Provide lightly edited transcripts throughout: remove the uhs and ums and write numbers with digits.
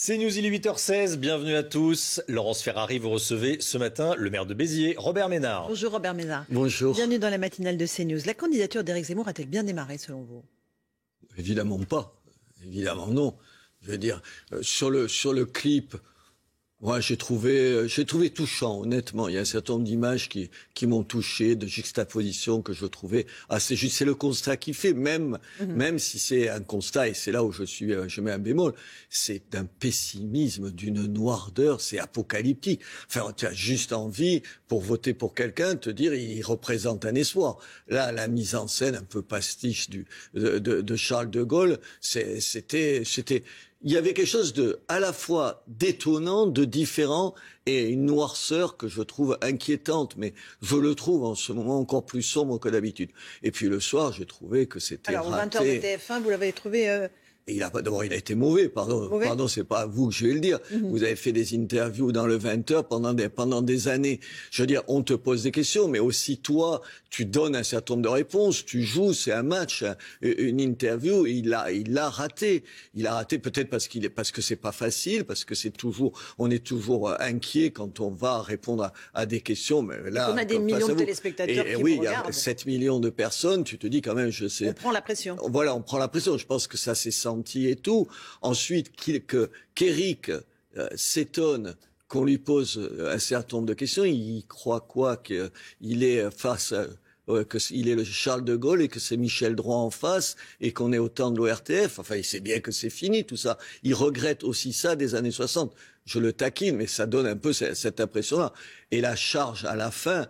C'est News, il est 8h16, bienvenue à tous. Laurence Ferrari, vous recevez ce matin le maire de Béziers, Robert Ménard. Bonjour Robert Ménard. Bonjour. Bienvenue dans la matinale de CNews. La candidature d'Éric Zemmour a-t-elle bien démarré selon vous? Évidemment pas. Évidemment non. Je veux dire, sur le clip, moi j'ai trouvé touchant, honnêtement. Il y a un certain nombre d'images qui m'ont touché, de juxtapositions que je trouvais assez juste. C'est le constat qu'il fait, même si c'est un constat, et c'est là où je mets un bémol, c'est d'un pessimisme, d'une noirceur, c'est apocalyptique. Enfin, tu as juste envie, pour voter pour quelqu'un, te dire, il représente un espoir. Là, la mise en scène un peu pastiche de Charles de Gaulle, c'était, il y avait quelque chose de, à la fois d'étonnant, de différent, et une noirceur que je trouve inquiétante, mais je le trouve en ce moment encore plus sombre que d'habitude. Et puis le soir, j'ai trouvé que c'était raté. Alors, aux 20h de TF1, vous l'avez trouvé... Et d'abord, il a été mauvais, pardon, c'est pas à vous que je vais le dire. Vous avez fait des interviews dans le 20h pendant des années. Je veux dire, on te pose des questions, mais aussi toi, tu donnes un certain nombre de réponses, tu joues, c'est un match, une interview, il l'a raté. Il a raté peut-être parce que c'est pas facile, parce que on est toujours inquiet quand on va répondre à des questions, mais là. On a des millions de téléspectateurs qui oui, vous regardent. Il y a 7 millions de personnes, tu te dis quand même, On prend la pression. Voilà, on prend la pression. Je pense que ça s'est senti et tout. Ensuite, qu'Éric s'étonne qu'on lui pose un certain nombre de questions. Il croit quoi? Qu'il est qu'il est le Charles de Gaulle et que c'est Michel Droit en face et qu'on est au temps de l'ORTF. Enfin, il sait bien que c'est fini tout ça. Il regrette aussi ça des années 60. Je le taquine, mais ça donne un peu cette impression-là. Et la charge à la fin...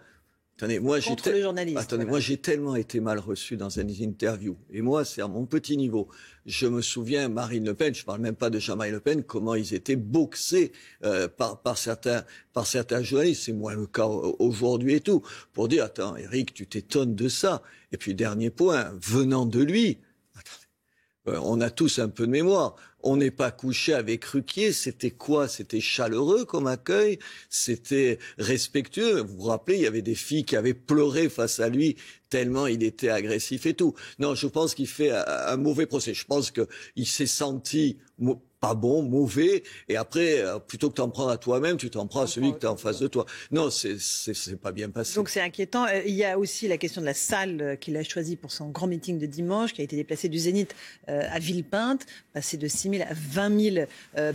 Attendez, moi j'ai tellement été mal reçu dans une interview. Et moi, c'est à mon petit niveau. Je me souviens, Marine Le Pen, je parle même pas de Jean-Marie Le Pen, comment ils étaient boxés par certains journalistes. C'est moins le cas aujourd'hui et tout. Pour dire, attends, Éric, tu t'étonnes de ça. Et puis, dernier point, venant de lui, on a tous un peu de mémoire. On n'est pas couché avec Ruquier. C'était quoi? C'était chaleureux comme accueil. C'était respectueux. Vous vous rappelez, il y avait des filles qui avaient pleuré face à lui tellement il était agressif et tout. Non, je pense qu'il fait un mauvais procès. Je pense qu'il s'est senti pas bon, mauvais, et après, plutôt que t'en prendre à toi-même, tu t'en prends à celui que t'as en face de toi. Non, c'est pas bien passé. Donc c'est inquiétant. Il y a aussi la question de la salle qu'il a choisie pour son grand meeting de dimanche, qui a été déplacée du Zénith à Villepinte, passé de 6 000 à 20 000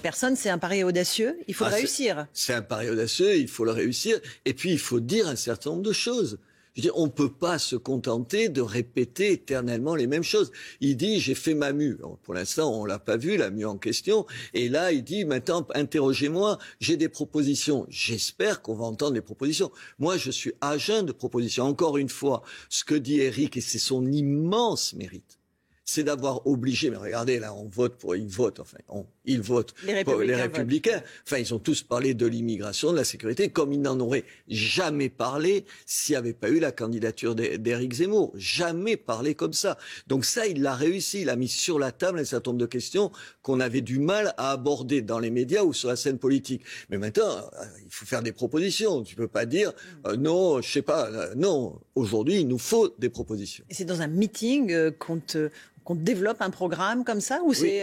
personnes. C'est un pari audacieux. Il faut le réussir. C'est un pari audacieux, il faut le réussir. Et puis, il faut dire un certain nombre de choses. Je veux dire, on ne peut pas se contenter de répéter éternellement les mêmes choses. Il dit, j'ai fait ma mue. Alors, pour l'instant, on l'a pas vu, la mue en question. Et là, il dit, maintenant, interrogez-moi, j'ai des propositions. J'espère qu'on va entendre les propositions. Moi, je suis à jeun de propositions. Encore une fois, ce que dit Éric, et c'est son immense mérite, c'est d'avoir obligé, mais regardez, là, ils votent, les Républicains. Enfin, ils ont tous parlé de l'immigration, de la sécurité, comme ils n'en auraient jamais parlé s'il n'y avait pas eu la candidature d'Éric Zemmour. Jamais parlé comme ça. Donc ça, il l'a réussi. Il a mis sur la table un certain nombre de questions qu'on avait du mal à aborder dans les médias ou sur la scène politique. Mais maintenant, il faut faire des propositions. Tu peux pas dire, non, je sais pas, non. Aujourd'hui, il nous faut des propositions. Et c'est dans un meeting qu'on développe un programme comme ça, ou c'est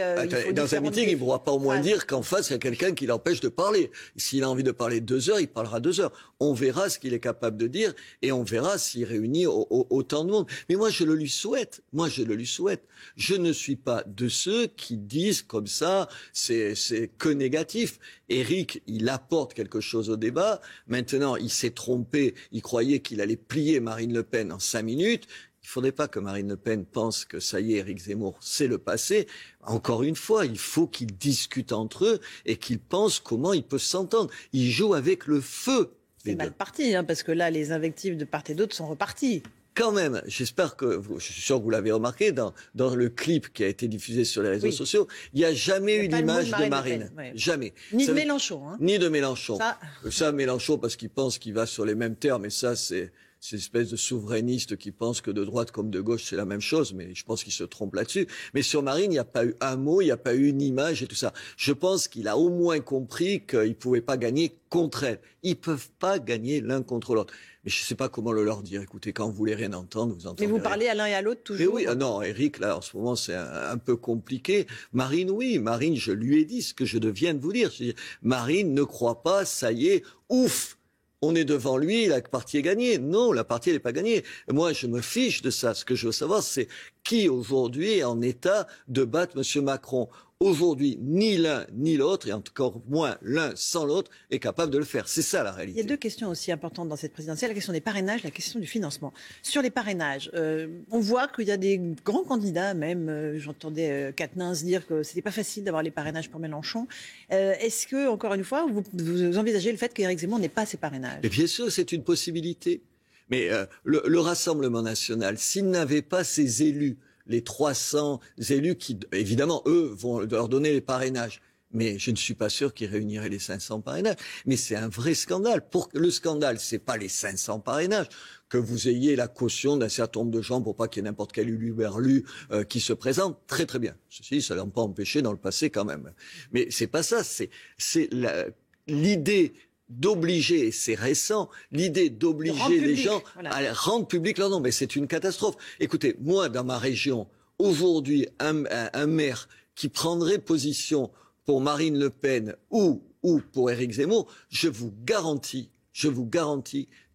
dans un meeting, il ne pourra pas au moins dire qu'en face, il y a quelqu'un qui l'empêche de parler. S'il a envie de parler 2 heures, il parlera 2 heures. On verra ce qu'il est capable de dire et on verra s'il réunit autant de monde. Mais moi, je le lui souhaite. Je ne suis pas de ceux qui disent comme ça, c'est que négatif. Éric, il apporte quelque chose au débat. Maintenant, il s'est trompé. Il croyait qu'il allait plier Marine Le Pen en 5 minutes. Il ne faudrait pas que Marine Le Pen pense que ça y est, Éric Zemmour, c'est le passé. Encore une fois, il faut qu'ils discutent entre eux et qu'ils pensent comment ils peuvent s'entendre. Ils jouent avec le feu. C'est mal parti, parce que là, les invectives de part et d'autre sont reparties. Quand même, je suis sûr que vous l'avez remarqué, dans le clip qui a été diffusé sur les réseaux sociaux, il n'y a jamais eu l'image de Marine. Jamais. Ni de Mélenchon. Ni de Mélenchon. Ça, Mélenchon, parce qu'il pense qu'il va sur les mêmes termes, et ça, c'est ces espèces de souverainistes qui pensent que de droite comme de gauche, c'est la même chose, mais je pense qu'ils se trompent là-dessus. Mais sur Marine, il n'y a pas eu un mot, il n'y a pas eu une image et tout ça. Je pense qu'il a au moins compris qu'il ne pouvait pas gagner contre elle. Ils ne peuvent pas gagner l'un contre l'autre. Mais je ne sais pas comment le leur dire. Écoutez, quand vous voulez rien entendre, vous entendez. Mais vous parlez à l'un et à l'autre toujours. Mais oui, non, Éric, là, en ce moment, c'est un peu compliqué. Marine, oui, Marine, je lui ai dit ce que je viens de vous dire. Marine ne croit pas, ça y est, ouf, on est devant lui, la partie est gagnée. Non, la partie n'est pas gagnée. Moi, je me fiche de ça. Ce que je veux savoir, c'est qui aujourd'hui est en état de battre M. Macron. Aujourd'hui, ni l'un ni l'autre, et encore moins l'un sans l'autre, est capable de le faire. C'est ça la réalité. Il y a deux questions aussi importantes dans cette présidentielle, la question des parrainages, la question du financement. Sur les parrainages, on voit qu'il y a des grands candidats, même j'entendais Quatennens dire que c'était pas facile d'avoir les parrainages pour Mélenchon. Est-ce que, encore une fois, vous envisagez le fait qu'Éric Zemmour n'ait pas ces parrainages? Et bien sûr, c'est une possibilité. Mais le Rassemblement national, s'il n'avait pas ses élus, les 300 élus qui, évidemment, eux, vont leur donner les parrainages. Mais je ne suis pas sûr qu'ils réuniraient les 500 parrainages. Mais c'est un vrai scandale. Le scandale, c'est pas les 500 parrainages. Que vous ayez la caution d'un certain nombre de gens pour pas qu'il y ait n'importe quel huluberlu qui se présente, très très bien. Ceci, ça n'a pas empêché dans le passé quand même. Mais c'est pas ça. C'est l'idée d'obliger, c'est récent, l'idée d'obliger les gens à rendre public leur nom. Mais c'est une catastrophe. Écoutez, moi, dans ma région, aujourd'hui, un maire qui prendrait position pour Marine Le Pen ou pour Éric Zemmour, je vous garantis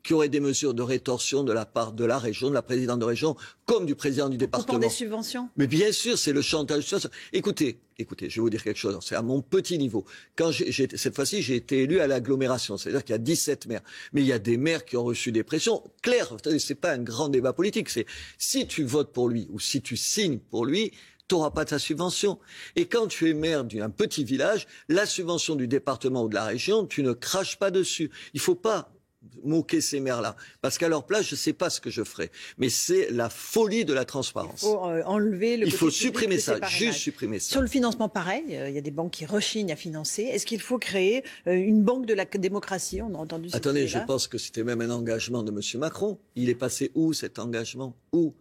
qu'il y aurait des mesures de rétorsion de la part de la région, de la présidente de région, comme du président du département. Pour des subventions? Mais bien sûr, c'est le chantage. Écoutez, je vais vous dire quelque chose. C'est à mon petit niveau. Cette fois-ci, j'ai été élu à l'agglomération. C'est-à-dire qu'il y a 17 maires. Mais il y a des maires qui ont reçu des pressions. Claire, c'est pas un grand débat politique. C'est si tu votes pour lui ou si tu signes pour lui, tu n'auras pas ta subvention. Et quand tu es maire d'un petit village, la subvention du département ou de la région, tu ne craches pas dessus. Il faut pas moquer ces maires-là. Parce qu'à leur place, je ne sais pas ce que je ferais. Mais c'est la folie de la transparence. Il faut enlever le Il faut supprimer ça, juste supprimer ça. Sur le financement, pareil, il y a des banques qui rechignent à financer. Est-ce qu'il faut créer une banque de la démocratie? On a entendu cette Attendez, je idée-là. pense que c'était même un engagement de M. Macron. Il est passé où, cet engagement? Où?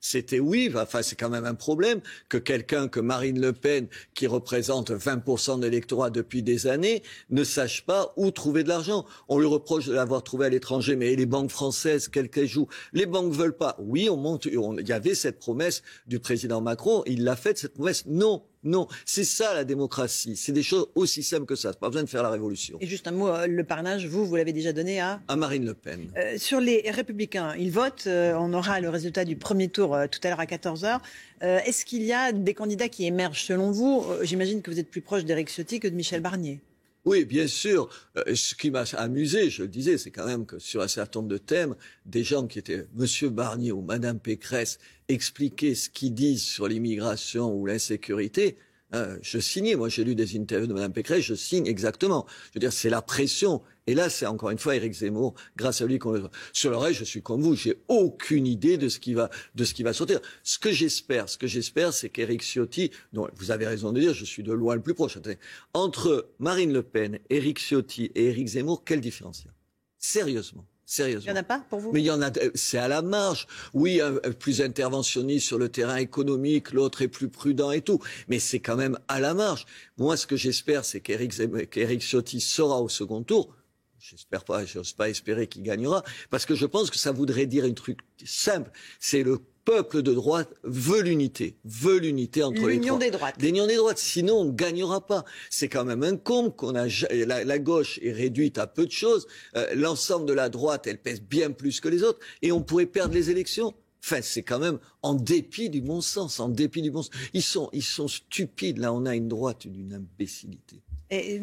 C'était oui, enfin c'est quand même un problème que quelqu'un, que Marine Le Pen, qui représente 20% de l'électorat depuis des années, ne sache pas où trouver de l'argent. On lui reproche de l'avoir trouvé à l'étranger, mais les banques françaises, qu'elles jouent, les banques veulent pas. Oui, il y avait cette promesse du président Macron, il l'a faite cette promesse. Non, c'est ça la démocratie. C'est des choses aussi simples que ça. C'est pas besoin de faire la révolution. Et juste un mot, le parrainage, vous l'avez déjà donné à Marine Le Pen. Sur les Républicains, ils votent. On aura le résultat du premier tour tout à l'heure à 14h. Est-ce qu'il y a des candidats qui émergent selon vous? J'imagine que vous êtes plus proche d'Éric Ciotti que de Michel Barnier. Oui, bien sûr. Ce qui m'a amusé, je le disais, c'est quand même que sur un certain nombre de thèmes, des gens qui étaient Monsieur Barnier ou Madame Pécresse expliquaient ce qu'ils disent sur l'immigration ou l'insécurité. Je signais. Moi, j'ai lu des interviews de Madame Pécresse, je signe exactement. Je veux dire, c'est la pression. Et là, c'est encore une fois Éric Zemmour, grâce à lui qu'on le... Sur le reste, je suis comme vous, j'ai aucune idée de ce qui va sortir. Ce que j'espère, c'est qu'Éric Ciotti, dont vous avez raison de dire, je suis de loin le plus proche. Entre Marine Le Pen, Éric Ciotti et Éric Zemmour, quelle différence il y a? Sérieusement. Il n'y en a pas pour vous? Mais il y en a, c'est à la marge. Oui, un plus interventionniste sur le terrain économique, l'autre est plus prudent et tout. Mais c'est quand même à la marge. Moi, ce que j'espère, c'est qu'Éric Ciotti sera au second tour. J'espère pas, j'ose pas espérer qu'il gagnera, parce que je pense que ça voudrait dire un truc simple. C'est le peuple de droite veut l'unité entre les trois. L'union des droites. L'union des droites. Sinon, on ne gagnera pas. C'est quand même un comble qu'on a, la gauche est réduite à peu de choses. L'ensemble de la droite, elle pèse bien plus que les autres. Et on pourrait perdre les élections. Enfin, c'est quand même en dépit du bon sens, Ils sont stupides. Là, on a une droite d'une imbécilité.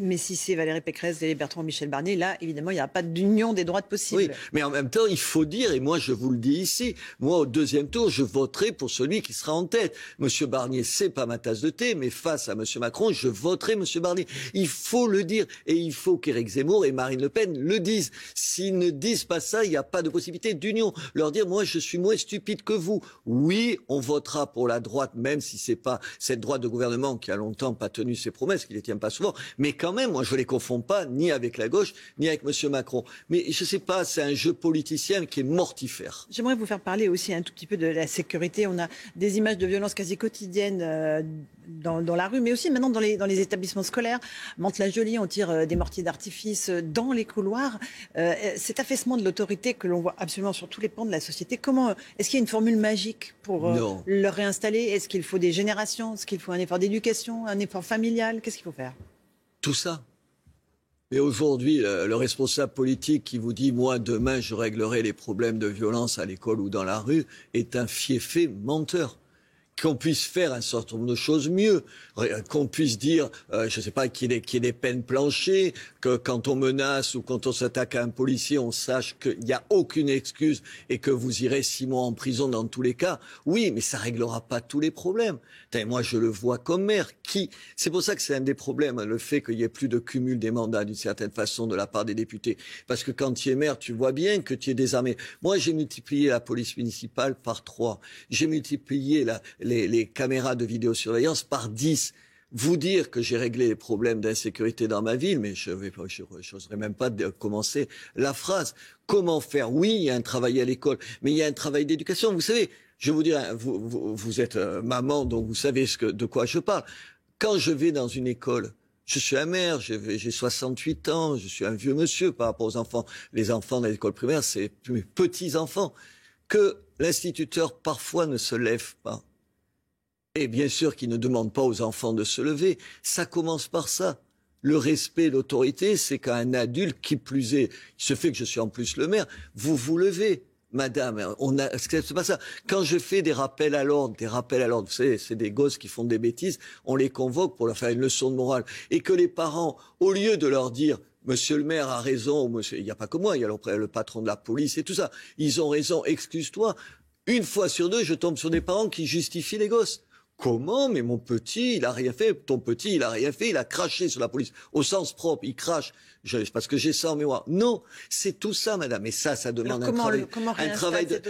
Mais si c'est Valérie Pécresse et Bertrand Michel Barnier, là, évidemment, il n'y a pas d'union des droites possible. Oui, mais en même temps, il faut dire, et moi je vous le dis ici, moi au deuxième tour, je voterai pour celui qui sera en tête. Monsieur Barnier, c'est pas ma tasse de thé, mais face à Monsieur Macron, je voterai Monsieur Barnier. Il faut le dire, et il faut qu'Éric Zemmour et Marine Le Pen le disent. S'ils ne disent pas ça, il n'y a pas de possibilité d'union. Leur dire, moi je suis moins stupide que vous. Oui, on votera pour la droite, même si c'est pas cette droite de gouvernement qui a longtemps pas tenu ses promesses, qui les tient pas souvent, Mais quand même, moi, je les confonds pas ni avec la gauche, ni avec M. Macron. Mais je sais pas, c'est un jeu politicien qui est mortifère. J'aimerais vous faire parler aussi un tout petit peu de la sécurité. On a des images de violences quasi quotidiennes dans la rue, mais aussi maintenant dans les établissements scolaires. Mantes-la-Jolie, on tire des mortiers d'artifice dans les couloirs. Cet affaissement de l'autorité que l'on voit absolument sur tous les pans de la société, est-ce qu'il y a une formule magique pour le réinstaller? Est-ce qu'il faut des générations? Est-ce qu'il faut un effort d'éducation, un effort familial? Qu'est-ce qu'il faut faire? Tout ça. Mais aujourd'hui, le responsable politique qui vous dit « moi, demain, je réglerai les problèmes de violence à l'école ou dans la rue » est un fieffé menteur. Qu'on puisse faire un certain nombre de choses mieux, qu'on puisse dire, je ne sais pas, qu'il y ait des peines planchées, que quand on menace ou quand on s'attaque à un policier, on sache qu'il n'y a aucune excuse et que vous irez 6 mois en prison dans tous les cas. Oui, mais ça réglera pas tous les problèmes. Moi, je le vois comme maire. C'est pour ça que c'est un des problèmes, le fait qu'il y ait plus de cumul des mandats d'une certaine façon de la part des députés. Parce que quand tu es maire, tu vois bien que tu es désarmé. Moi, j'ai multiplié la police municipale par 3. J'ai multiplié les caméras de vidéosurveillance par 10. Vous dire que j'ai réglé les problèmes d'insécurité dans ma ville, mais je n'oserais même pas commencer la phrase. Comment faire? Oui, il y a un travail à l'école, mais il y a un travail d'éducation. Vous savez, je vais vous dire, vous êtes maman, donc vous savez de quoi je parle. Quand je vais dans une école, je suis un maire, j'ai 68 ans, je suis un vieux monsieur par rapport aux enfants. Les enfants dans l'école primaire, c'est mes petits-enfants. Que l'instituteur, parfois, ne se lève pas. Et bien sûr qu'il ne demande pas aux enfants de se lever. Ça commence par ça. Le respect, l'autorité, c'est qu'un adulte, qui plus est, il se fait que je suis en plus le maire, vous vous levez. Madame, c'est pas ça. Quand je fais des rappels à l'ordre, vous savez, c'est des gosses qui font des bêtises, on les convoque pour leur faire une leçon de morale. Et que les parents, au lieu de leur dire, Monsieur le maire a raison, monsieur, il n'y a pas que moi, il y a le patron de la police et tout ça. Ils ont raison, excuse-toi. Une fois sur 2, je tombe sur des parents qui justifient les gosses. Comment? Mais mon petit, il a rien fait. Ton petit, il a rien fait. Il a craché sur la police. Au sens propre, il crache. Parce que j'ai ça en mémoire. Non, c'est tout ça, madame. Et ça demande un travail de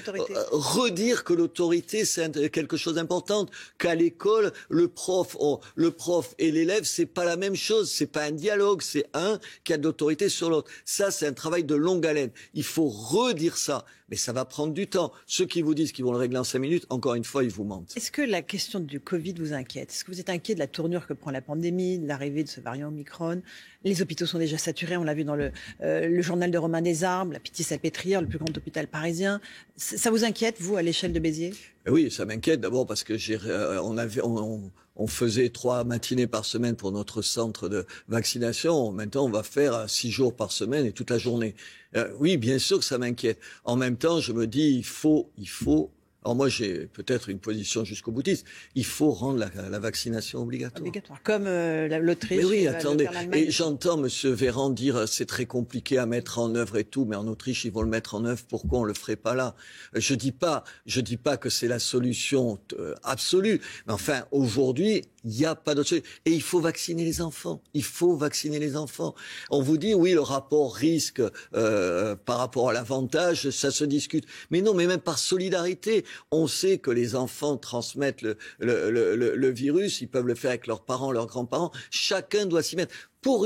redire que l'autorité, c'est quelque chose d'important. Qu'à l'école, le prof et l'élève, c'est pas la même chose. C'est pas un dialogue. C'est un qui a de l'autorité sur l'autre. Ça, c'est un travail de longue haleine. Il faut redire ça. Mais ça va prendre du temps. Ceux qui vous disent qu'ils vont le régler en 5 minutes, encore une fois, ils vous mentent. Est-ce que la question du Covid vous inquiète? Est-ce que vous êtes inquiet de la tournure que prend la pandémie, de l'arrivée de ce variant Omicron? Les hôpitaux sont déjà saturés, on l'a vu dans le journal de Romain Desarbes, la Pitié-Salpêtrière, le plus grand hôpital parisien. Ça vous inquiète, vous, à l'échelle de Béziers? Oui, ça m'inquiète d'abord parce que on faisait 3 matinées par semaine pour notre centre de vaccination. Maintenant, on va faire 6 jours par semaine et toute la journée. Oui, bien sûr que ça m'inquiète. En même temps, je me dis, il faut. Alors moi, j'ai peut-être une position jusqu'au boutiste. Il faut rendre la vaccination obligatoire. Comme l'Autriche. Mais oui, attendez. Et j'entends Monsieur Véran dire c'est très compliqué à mettre en œuvre et tout, mais en Autriche ils vont le mettre en œuvre. Pourquoi on le ferait pas là? Je dis pas que c'est la solution absolue. Mais enfin, aujourd'hui, il n'y a pas d'autre solution. Et il faut vacciner les enfants. On vous dit oui, le rapport risque par rapport à l'avantage, ça se discute. Mais non, mais même par solidarité. On sait que les enfants transmettent le virus, ils peuvent le faire avec leurs parents, leurs grands-parents. Chacun doit s'y mettre.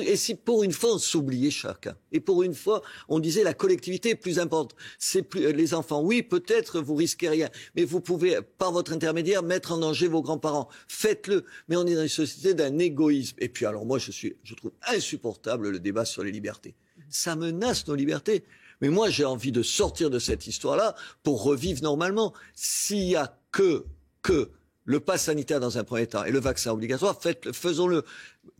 Et si pour une fois on s'oubliait chacun, et pour une fois on disait la collectivité est plus importante, c'est plus les enfants. Oui, peut-être vous risquez rien, mais vous pouvez par votre intermédiaire mettre en danger vos grands-parents. Faites-le. Mais on est dans une société d'un égoïsme. Et puis alors moi je trouve insupportable le débat sur les libertés. Ça menace nos libertés. Mais moi, j'ai envie de sortir de cette histoire-là pour revivre normalement. S'il y a que le pass sanitaire dans un premier temps et le vaccin obligatoire, faisons-le.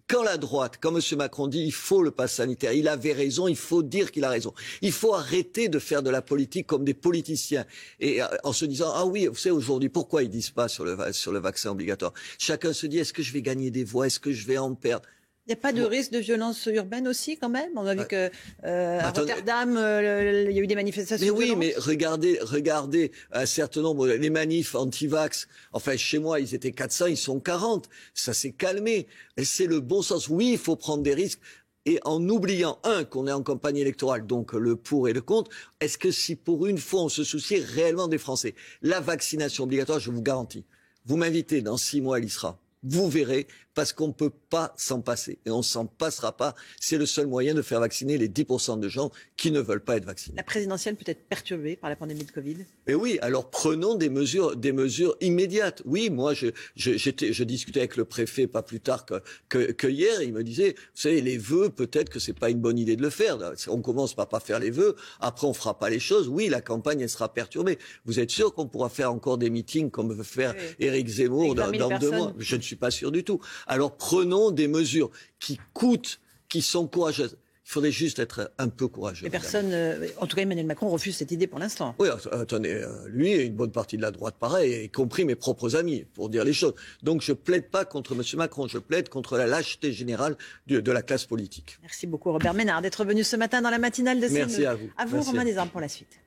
Quand la droite, quand M. Macron dit il faut le pass sanitaire, il avait raison, il faut dire qu'il a raison. Il faut arrêter de faire de la politique comme des politiciens. Et en se disant, ah oui, vous savez aujourd'hui, pourquoi ils disent pas sur le vaccin obligatoire? Chacun se dit, est-ce que je vais gagner des voix? Est-ce que je vais en perdre? Il n'y a pas de risque de violence urbaine aussi, quand même? On a vu que à Rotterdam, il y a eu des manifestations. Mais oui, mais regardez un certain nombre, les manifs anti-vax. Enfin, chez moi, ils étaient 400, ils sont 40. Ça s'est calmé. Et c'est le bon sens. Oui, il faut prendre des risques. Et en oubliant, qu'on est en campagne électorale, donc le pour et le contre, est-ce que si pour une fois on se souciait réellement des Français? La vaccination obligatoire, je vous garantis. Vous m'invitez, dans 6 mois, elle y sera. Vous verrez, parce qu'on ne peut pas s'en passer. Et on ne s'en passera pas. C'est le seul moyen de faire vacciner les 10% de gens qui ne veulent pas être vaccinés. La présidentielle peut être perturbée par la pandémie de Covid. Mais oui, alors prenons des mesures immédiates. Oui, moi, je discutais avec le préfet pas plus tard que hier. Il me disait, vous savez, les vœux, peut-être que c'est pas une bonne idée de le faire. On commence par pas faire les vœux. Après, on fera pas les choses. Oui, la campagne, elle sera perturbée. Vous êtes sûr qu'on pourra faire encore des meetings comme veut faire Éric Zemmour dans 2 mois? Je ne suis pas sûr du tout. Alors prenons des mesures qui coûtent, qui sont courageuses. Il faudrait juste être un peu courageux. Et personne, en tout cas Emmanuel Macron refuse cette idée pour l'instant. Oui, attendez, lui et une bonne partie de la droite pareil, y compris mes propres amis, pour dire les choses. Donc je plaide pas contre M. Macron, je plaide contre la lâcheté générale de la classe politique. Merci beaucoup Robert Ménard d'être venu ce matin dans la matinale de CNews. Merci à vous. À vous Romain Desarmes pour la suite.